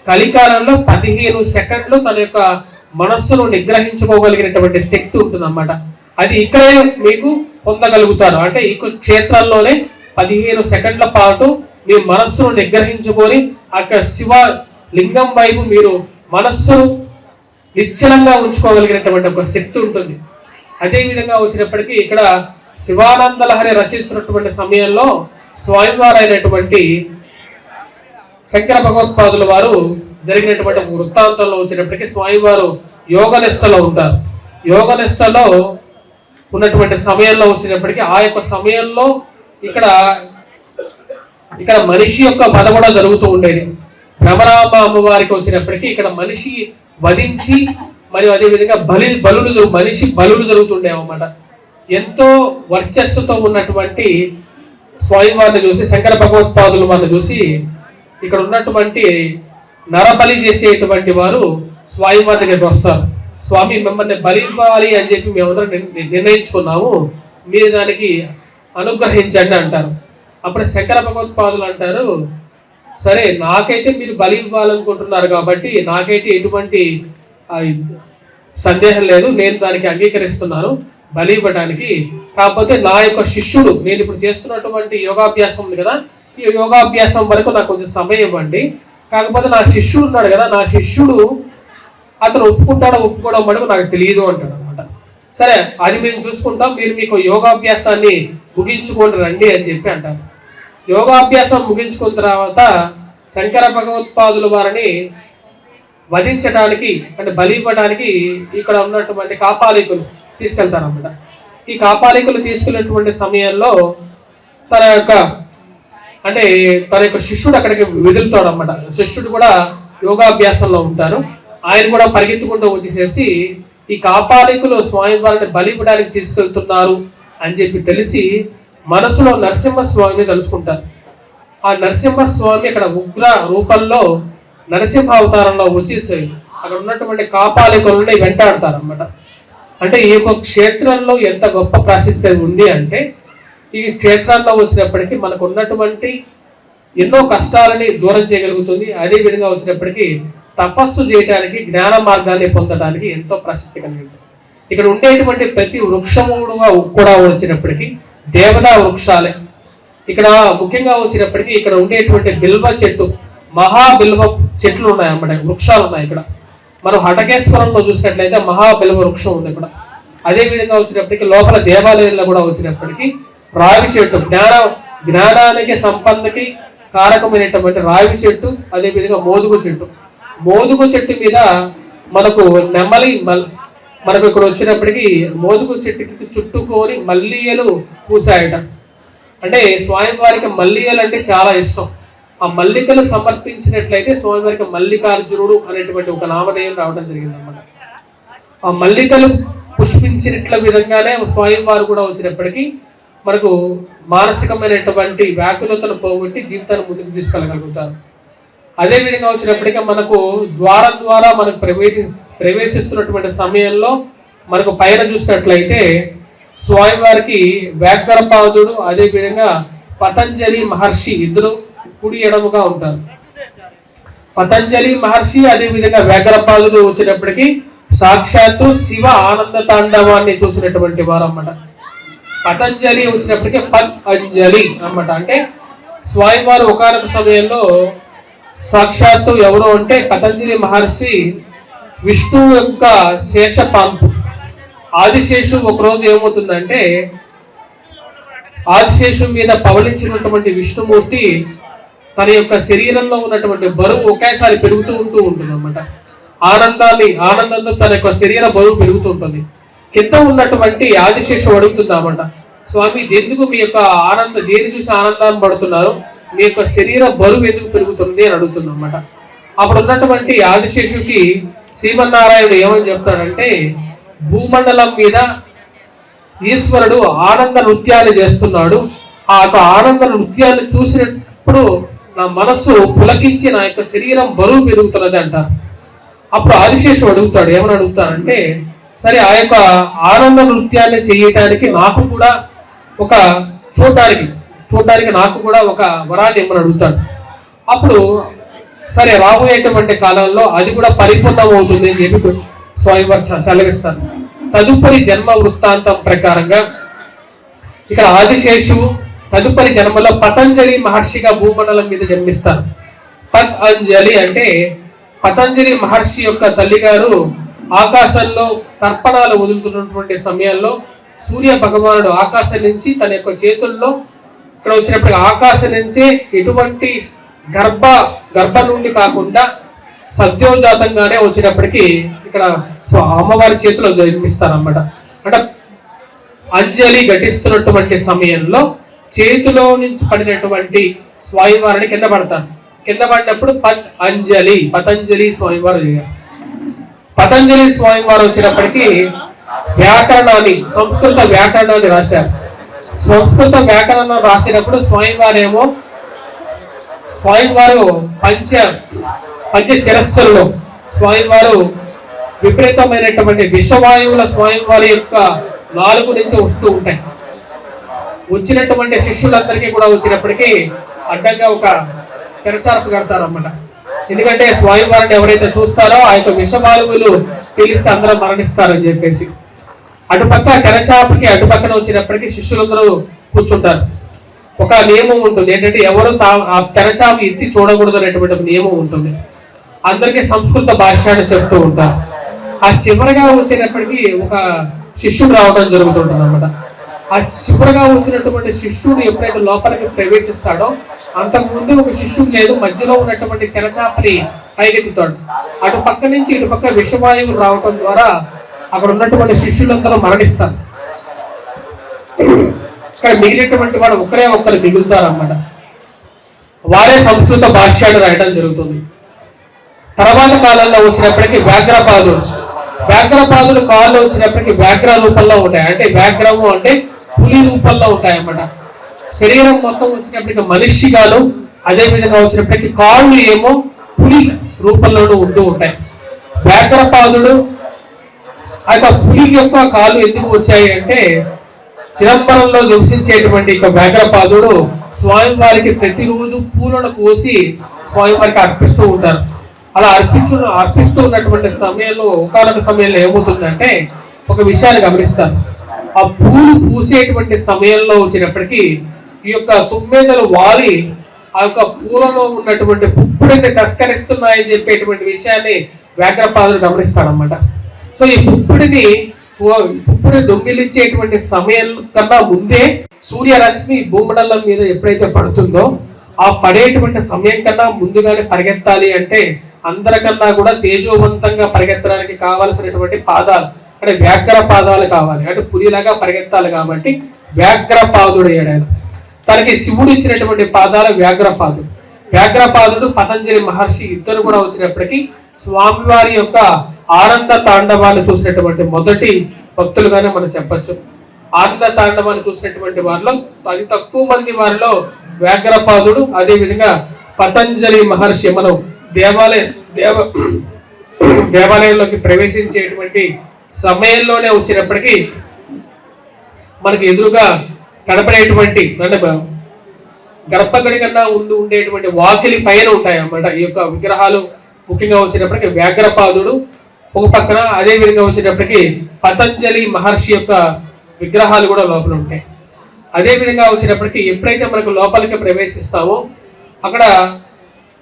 కలికాలంలో 15 సెకండ్లు తన యొక్క మనస్సును నిగ్రహించుకోగలిగినటువంటి శక్తి ఉంటుంది అన్నమాట. అది ఇక్కడే మీకు పొందగలుగుతారు. అంటే ఈ క్షేత్రాల్లోనే 15 సెకండ్ల పాటు మీ మనస్సును నిగ్రహించుకొని అక్కడ శివ లింగం వైపు మీరు మనస్సును నిశ్చలంగా ఉంచుకోగలిగినటువంటి ఒక శక్తి ఉంటుంది. అదే విధంగా వచ్చినప్పటికీ ఇక్కడ శివానంద లహరి రచిస్తున్నటువంటి సమయంలో స్వయంవారు అయినటువంటి శంకర భగవత్పాదుల వారు జరిగినటువంటి వృత్తాంతంలో వచ్చినప్పటికీ స్వామివారు యోగ నిష్టలో ఉంటారు. యోగ నిష్టలో ఉన్నటువంటి సమయంలో వచ్చినప్పటికీ ఆ యొక్క సమయంలో ఇక్కడ మనిషి యొక్క వధ కూడా జరుగుతూ ఉండేది. భ్రమరాంబ అమ్మవారికి వచ్చినప్పటికీ ఇక్కడ మనిషి వధించి మరియు అదేవిధంగా మనిషి బలులు జరుగుతుండేవి అన్నమాట. ఎంతో వర్చస్సుతో ఉన్నటువంటి స్వామివారిని చూసి శంకర భగవత్పాదులు వారిని చూసి ఇక్కడ ఉన్నటువంటి నరబలి చేసేటువంటి వారు స్వామివారి దగ్గరికి వస్తారు. స్వామి మిమ్మల్ని బలి ఇవ్వాలి అని చెప్పి మేమందరం నిర్ణయించుకున్నాము, మీరు దానికి అనుగ్రహించండి అంటారు. అప్పుడు శంకర భగవత్పాదులు అంటారు, సరే నాకైతే మీరు బలి ఇవ్వాలనుకుంటున్నారు కాబట్టి నాకైతే ఎటువంటి సందేహం లేదు, నేను దానికి అంగీకరిస్తున్నాను బలి ఇవ్వడానికి. కాకపోతే నా యొక్క శిష్యుడు, నేను ఇప్పుడు చేస్తున్నటువంటి యోగాభ్యాసం ఉంది కదా, ఈ యోగాభ్యాసం వరకు నాకు కొంచెం సమయం ఇవ్వండి. కాకపోతే నా శిష్యుడు ఉన్నాడు కదా, నా శిష్యుడు అతను ఒప్పుకోవడం మటుకు నాకు తెలియదు అంటాడు అనమాట. సరే అది మేము చూసుకుంటాం, మీరు మీకు యోగాభ్యాసాన్ని ముగించుకొని రండి అని చెప్పి అంటారు. యోగాభ్యాసం ముగించుకున్న తర్వాత శంకర భగవత్పాదుల వారిని వధించడానికి అంటే బలి ఇవ్వడానికి ఇక్కడ ఉన్నటువంటి కాపాలికులు తీసుకెళ్తారన్నమాట. ఈ కాపాలికులు తీసుకెళ్ళినటువంటి సమయంలో తన యొక్క శిష్యుడు అక్కడికి వెదులుతాడు అన్నమాట. శిష్యుడు కూడా యోగాభ్యాసంలో ఉంటారు. ఆయన కూడా పరిగెత్తుకుంటూ వచ్చేసేసి ఈ కాపాలికులు స్వామివారిని బలి ఇవ్వడానికి తీసుకెళ్తున్నారు అని చెప్పి తెలిసి మనసులో నరసింహస్వామిని తలుచుకుంటారు. ఆ నరసింహస్వామి అక్కడ ఉగ్ర రూపంలో నరసింహ అవతారంలో వచ్చేసి అక్కడ ఉన్నటువంటి కాపాలికులని వెంటాడతారు అన్నమాట. అంటే ఈ యొక్క క్షేత్రంలో ఎంత గొప్ప ప్రాశస్త్యం ఉంది అంటే ఈ క్షేత్రాల్లో వచ్చినప్పటికీ మనకు ఉన్నటువంటి ఎన్నో కష్టాలని దూరం చేయగలుగుతుంది. అదే విధంగా వచ్చినప్పటికీ తపస్సు చేయడానికి, జ్ఞాన మార్గాన్ని పొందడానికి ఎంతో ప్రసిద్ధి కలిగింది. ఇక్కడ ఉండేటువంటి ప్రతి వృక్షము కూడా వచ్చినప్పటికీ దేవతా వృక్షాలే. ఇక్కడ ముఖ్యంగా వచ్చినప్పటికీ ఇక్కడ ఉండేటువంటి బిల్వ చెట్టు, మహాబిల్వ చెట్లు ఉన్నాయన్నమాట, వృక్షాలు ఉన్నాయి ఇక్కడ. మనం హటకేశ్వరంలో చూసినట్లయితే మహాబిల్వ వృక్షం ఉంది ఇక్కడ. అదే విధంగా వచ్చినప్పటికీ లోపల దేవాలయంలో కూడా వచ్చినప్పటికీ రావి చెట్టు, జ్ఞానానికి సంపన్నకి కారకమైనటువంటి రావి చెట్టు, అదే విధంగా మోదుగు చెట్టు. మోదుగు చెట్టు మీద మనకు నెమలి మనకు ఇక్కడ వచ్చినప్పటికీ మోదుగు చెట్టుకి చుట్టుకొని మల్లియలు పూసాయట. అంటే స్వామివారికి మల్లియలు అంటే చాలా ఇష్టం. ఆ మల్లికలు సమర్పించినట్లయితే స్వామివారికి మల్లికార్జునుడు అనేటువంటి ఒక నామధేయం రావడం జరిగింది అన్నమాట. ఆ మల్లికలు పుష్పించినట్ల విధంగానే స్వామివారు కూడా వచ్చినప్పటికీ మనకు మానసికమైనటువంటి వ్యాకులతను పోగొట్టి జీవితాన్ని ముందుకు తీసుకెళ్ళగలుగుతారు. అదే విధంగా వచ్చినప్పటికీ మనకు ద్వారం ద్వారా మనకు ప్రవేశిస్తున్నటువంటి సమయంలో మనకు పైన చూసినట్లయితే స్వామివారికి వ్యాఘ్రపాదుడు అదే విధంగా పతంజలి మహర్షి ఇద్దరు కుడి ఎడముగా ఉంటారు. పతంజలి మహర్షి అదే విధంగా వ్యాఘ్రపాదుడు వచ్చినప్పటికీ సాక్షాత్తు శివ ఆనంద తాండవాన్ని చూసినటువంటి వారు అన్నమాట. పతంజలి వచ్చినప్పటికీ పత్ అంజలి అన్నమాట. అంటే స్వామివారు ఒకానొక సమయంలో సాక్షాత్తు ఎవరు అంటే పతంజలి మహర్షి విష్ణువు యొక్క శేషపాంపు. ఆదిశేషు ఒకరోజు ఏమవుతుందంటే ఆదిశేషు మీద పవలించినటువంటి విష్ణుమూర్తి తన యొక్క శరీరంలో ఉన్నటువంటి బరువు ఒకేసారి పెరుగుతూ ఉంటుంది అన్నమాట. ఆనందంతో తన యొక్క శరీర బరువు పెరుగుతూ ఉంటుంది. కింద ఉన్నటువంటి ఆదిశేషు అడుగుతుంది అన్నమాట, స్వామి ఎందుకు మీ యొక్క దేని చూసి ఆనందాన్ని పడుతున్నారు, మీ యొక్క శరీర బరువు ఎందుకు పెరుగుతుంది అని అడుగుతుంది అన్నమాట. అప్పుడు ఉన్నటువంటి ఆదిశేషుకి శ్రీమన్నారాయణుడు ఏమని చెప్తాడంటే, భూమండలం మీద ఈశ్వరుడు ఆనంద నృత్యాలు చేస్తున్నాడు. ఆ యొక్క ఆనంద నృత్యాన్ని చూసినప్పుడు నా మనస్సు పులకించి నా యొక్క శరీరం బరువు పెరుగుతున్నది అంటారు. అప్పుడు ఆదిశేషుడు అడుగుతాడు, ఏమని అడుగుతాడంటే, సరే ఆ యొక్క ఆనంద నృత్యాన్ని చేయటానికి నాకు కూడా ఒక చూడటానికి నాకు కూడా ఒక వరాన్ని ఇమ్మని అడుగుతాడు. అప్పుడు సరే రాబోయేటువంటి కాలంలో అది కూడా పరిపూర్ణం అవుతుంది అని చెప్పి స్వామివారు సెలవిస్తారు. తదుపరి జన్మ వృత్తాంతం ప్రకారంగా ఇక్కడ ఆదిశేషు తదుపరి జన్మలో పతంజలి మహర్షిగా భూమండలం మీద జన్మిస్తారు. పత్ అంజలి అంటే పతంజలి మహర్షి యొక్క తల్లిగారు ఆకాశంలో తర్పణాలు వదులుతున్నటువంటి సమయంలో సూర్య భగవానుడు ఆకాశం నుంచి తన యొక్క చేతుల్లో ఇక్కడ వచ్చినప్పటికీ ఆకాశం నుంచి ఎటువంటి గర్భ నుండి కాకుండా సద్యోజాతంగానే వచ్చినప్పటికీ ఇక్కడ అమ్మవారి చేతిలో జన్మిస్తారన్నమాట. అంటే అంజలి ఘటిస్తున్నటువంటి సమయంలో చేతిలో నుంచి పడినటువంటి స్వామివారిని కింద పడతారు. కింద పడినప్పుడు పతంజలి స్వామివారు పతంజలి స్వామివారు వచ్చినప్పటికీ సంస్కృత వ్యాకరణాన్ని రాశారు. సంస్కృత వ్యాకరణం రాసినప్పుడు స్వామివారు పంచ శిరస్సుల్లో స్వామివారు విపరీతమైనటువంటి విషవాయువుల స్వామివారి యొక్క 4 నుంచి వస్తూ ఉంటాయి. వచ్చినటువంటి శిష్యులందరికీ కూడా వచ్చినప్పటికీ అడ్డంగా ఒక తెరచారపు కడతారన్నమాట. ఎందుకంటే స్వామివారిని ఎవరైతే చూస్తారో ఆ యొక్క విషవాయువులు పీలిస్తే అందరూ మరణిస్తారని చెప్పేసి అటుపక్క తెరచాపకి అటుపక్కన వచ్చినప్పటికీ శిష్యులందరూ కూర్చుంటారు. ఒక నియమం ఉంటుంది, ఏంటంటే ఎవరు ఆ తెరచాప ఎత్తి చూడకూడదు అనేటువంటి ఒక నియమం ఉంటుంది. అందరికీ సంస్కృత భాష్యాన్ని చెప్తూ ఉంటారు. ఆ చివరిగా వచ్చినప్పటికీ ఒక శిష్యుడు రావడం జరుగుతుంటుంది అన్నమాట. ఆ చివరిగా వచ్చినటువంటి శిష్యుడు ఎప్పుడైతే లోపలికి ప్రవేశిస్తాడో అంతకుముందు ఒక శిష్యుడు లేదు, మధ్యలో ఉన్నటువంటి తెరచాపని పైకెత్తుతాడు. అటు పక్క నుంచి ఇటు పక్క విషవాయువులు రావటం ద్వారా అక్కడ ఉన్నటువంటి శిష్యులందరూ మరణిస్తారు. ఇక్కడ మిగిలినటువంటి వాడు ఒక్కరు మిగులుతారన్నమాట. వారే సంస్కృత భాష్యాలు రాయడం జరుగుతుంది. తర్వాత కాలంలో వచ్చినప్పటికీ వ్యాఘ్రపాదులు కాళ్ళు వచ్చినప్పటికీ వ్యాఘ్ర రూపంలో ఉంటాయి. అంటే వ్యాఘ్రము అంటే పులి రూపంలో ఉంటాయి అన్నమాట. శరీరం మొత్తం వచ్చినప్పటికీ మనిషిగాను, అదే విధంగా వచ్చినప్పటికీ కాళ్ళు ఏమో పులి రూపంలోనూ ఉంటూ ఉంటాయి. వ్యాఘ్రపాదుడు ఆ యొక్క పులి యొక్క కాళ్ళు ఎందుకు వచ్చాయి అంటే చిదంబరంలో నివసించేటువంటి వ్యాఘ్రపాదుడు స్వామివారికి ప్రతిరోజు పూలను కోసి స్వామివారికి అర్పిస్తూ ఉంటారు. అలా అర్పిస్తూ ఉన్నటువంటి సమయంలో ఒకానొక సమయంలో ఏమవుతుందంటే ఒక విషయాన్ని గమనిస్తారు. ఆ పూలు పూసేటువంటి సమయంలో వచ్చినప్పటికీ ఈ యొక్క తుమ్మెదలు వాలి ఆ యొక్క పూలలో ఉన్నటువంటి పుప్పుడిని తస్కరిస్తున్నాయని చెప్పేటువంటి విషయాన్ని వ్యాఘ్రపాదుడు గమనిస్తాడన్నమాట. సో ఈ పుప్పుడిని దొంగిలించేటువంటి సమయం కన్నా ముందే సూర్యరశ్మి భూమండలం మీద ఎప్పుడైతే పడుతుందో ఆ పడేటువంటి సమయం కన్నా ముందుగానే పరిగెత్తాలి అంటే అందరికన్నా కూడా తేజోవంతంగా పరిగెత్తడానికి కావలసినటువంటి పాదాలు అంటే వ్యాఘ్ర పాదాలు కావాలి, అంటే పులిలాగా పరిగెత్తాలి కాబట్టి వ్యాఘ్రపాదుడు అయ్యాడు. తనకి శివుడు ఇచ్చినటువంటి పాదాలు వ్యాఘ్రపాదుడు. వ్యాఘ్రపాదుడు పతంజలి మహర్షి ఇద్దరు కూడా వచ్చినప్పటికీ స్వామివారి యొక్క ఆనంద తాండవాలు చూసినటువంటి మొదటి భక్తులుగానే మనం చెప్పచ్చు. ఆనంద తాండవాలు చూసినటువంటి వారిలో అతి తక్కువ మంది వారిలో వ్యాఘ్రపాదుడు, అదే విధంగా పతంజలి మహర్షి. మనం దేవాలయంలోకి ప్రవేశించేటువంటి సమయంలోనే వచ్చినప్పటికీ మనకి ఎదురుగా కనపడేటువంటి అంటే గర్భగడి కన్నా ముందు ఉండేటువంటి వాకిలి పైన ఉంటాయి అన్నమాట ఈ యొక్క విగ్రహాలు. ముఖ్యంగా వచ్చినప్పటికీ వ్యాఘ్రపాదుడు ఒక పక్కన, అదే విధంగా వచ్చినప్పటికీ పతంజలి మహర్షి యొక్క విగ్రహాలు కూడా లోపల ఉంటాయి. అదే విధంగా వచ్చినప్పటికీ ఎప్పుడైతే మనకు లోపలికి ప్రవేశిస్తామో అక్కడ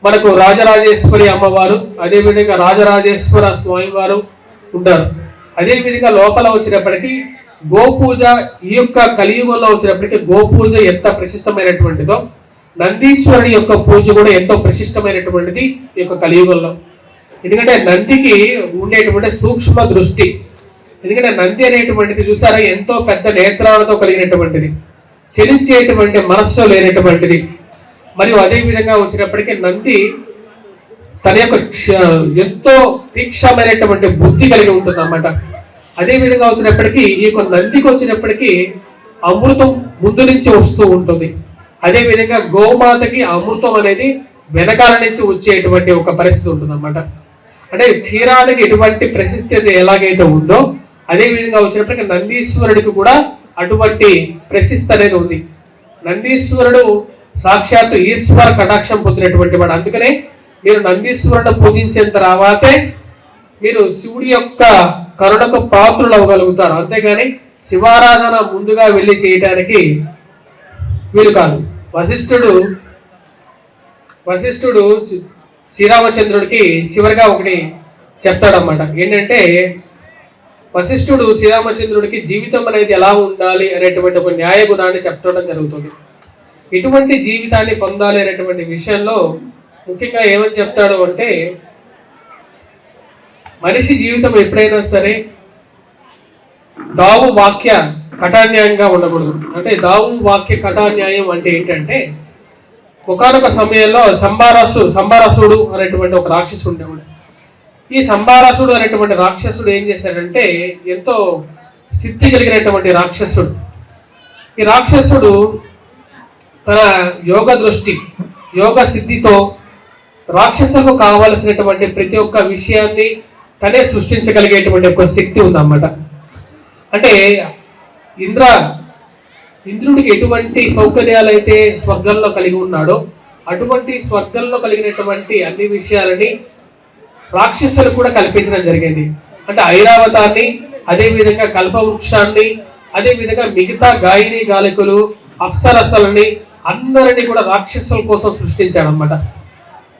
మనకు రాజరాజేశ్వరి అమ్మవారు, అదే విధంగా రాజరాజేశ్వర స్వామివారు ఉంటారు. అదే విధంగా లోపల వచ్చినప్పటికీ గోపూజ, ఈ యొక్క కలియుగంలో వచ్చినప్పటికీ గోపూజ ఎంత ప్రశిష్టమైనటువంటిదో నందీశ్వరుని యొక్క పూజ కూడా ఎంతో ప్రశిష్టమైనటువంటిది ఈ యొక్క కలియుగంలో. ఎందుకంటే నందికి ఉండేటువంటి సూక్ష్మ దృష్టి, ఎందుకంటే నంది అనేటువంటిది చూసారా ఎంతో పెద్ద నేత్రాలతో కలిగినటువంటిది, చెలించేటువంటి మనస్సు లేనటువంటిది. మరియు అదే విధంగా వచ్చినప్పటికీ నంది తన యొక్క ఎంతో తీక్షమైనటువంటి బుద్ధి కలిగి ఉంటుంది అన్నమాట. అదే విధంగా వచ్చినప్పటికీ ఈ యొక్క నందికి వచ్చినప్పటికీ అమృతం ముందు నుంచి వస్తూ ఉంటుంది. అదే విధంగా గోమాతకి అమృతం అనేది వెనకాల నుంచి వచ్చేటువంటి ఒక పరిస్థితి ఉంటుంది అన్నమాట. అంటే క్షీరానికి ఎటువంటి ప్రసిద్ధి ఎలాగైతే ఉందో అదే విధంగా వచ్చినప్పటికీ నందీశ్వరుడికి కూడా అటువంటి ప్రసిద్ధి అనేది ఉంది. నందీశ్వరుడు సాక్షాత్తు ఈశ్వర కటాక్షం పొందినటువంటి వాడు. అందుకనే మీరు నందీశ్వరుడు పూజించిన తర్వాతే మీరు శివుడి యొక్క కరుణకు పాత్రులు అవ్వగలుగుతారు. అంతేగాని శివారాధన ముందుగా వెళ్ళి చేయటానికి వీలు కాదు. వశిష్ఠుడు శ్రీరామచంద్రుడికి చివరిగా ఒకటి చెప్తాడన్నమాట. ఏంటంటే వశిష్ఠుడు శ్రీరామచంద్రుడికి జీవితం అనేది ఎలా ఉండాలి అనేటువంటి ఒక న్యాయ గుణాన్ని చెప్పడం జరుగుతుంది. ఇటువంటి జీవితాన్ని పొందాలి అనేటువంటి విషయంలో ముఖ్యంగా ఏమని చెప్తాడు అంటే, మనిషి జీవితం ఎప్పుడైనా సరే దావు వాక్య కటాన్యాయంగా ఉండకూడదు. అంటే దావు వాక్య కటాన్యాయం అంటే ఏంటంటే, ఒకానొక సమయంలో సంబారసుడు అనేటువంటి ఒక రాక్షసుడు ఉండేవాడు. ఈ సంబారసుడు అనేటువంటి రాక్షసుడు ఏం చేశాడంటే, ఎంతో సిద్ధి కలిగినటువంటి రాక్షసుడు. ఈ రాక్షసుడు తన యోగ సిద్ధితో రాక్షసులకు కావలసినటువంటి ప్రతి ఒక్క విషయాన్ని తనే సృష్టించగలిగేటువంటి ఒక శక్తి ఉందన్నమాట. అంటే ఇంద్రుడికి ఎటువంటి సౌకర్యాలు అయితే స్వర్గంలో కలిగి ఉన్నాడో అటువంటి స్వర్గంలో కలిగినటువంటి అన్ని విషయాలని రాక్షసులు కూడా కల్పించడం జరిగేది. అంటే ఐరావతాన్ని, అదే విధంగా కల్పవృక్షాన్ని, అదే విధంగా మిగతా గాయని గాలికులు, అప్సరసలని అందరినీ కూడా రాక్షసుల కోసం సృష్టించాడు అన్నమాట.